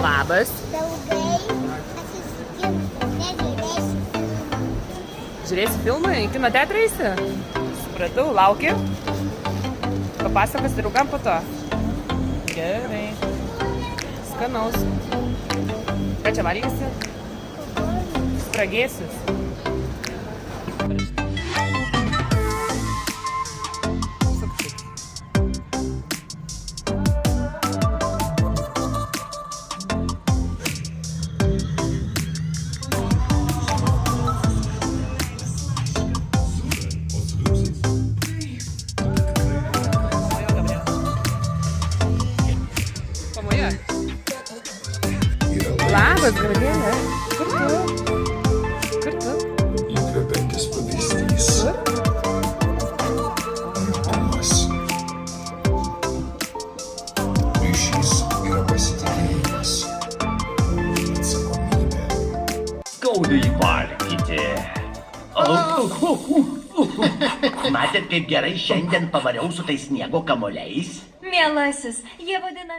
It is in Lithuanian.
Labas. Draugai, atsiskirtų, nežiūrėsiu filmą. Žiūrėsi filmą, į kino teatrą eisi? Supratau, lauki. Papasakosi draugam po to. Gerai. Skanaus. Ką čia valgysi? Spragėsis. Labas, Gabrielė. Kur tu? Kur tu? Įkvepiantis pavyzdys. Artumas. Ryšys yra pasitikėjimas. Atsakomybė. Skaudai valgyti. Matėt, kaip gerai šiandien pavariau su tais sniego kamuoliais? Mielasis, jie vadina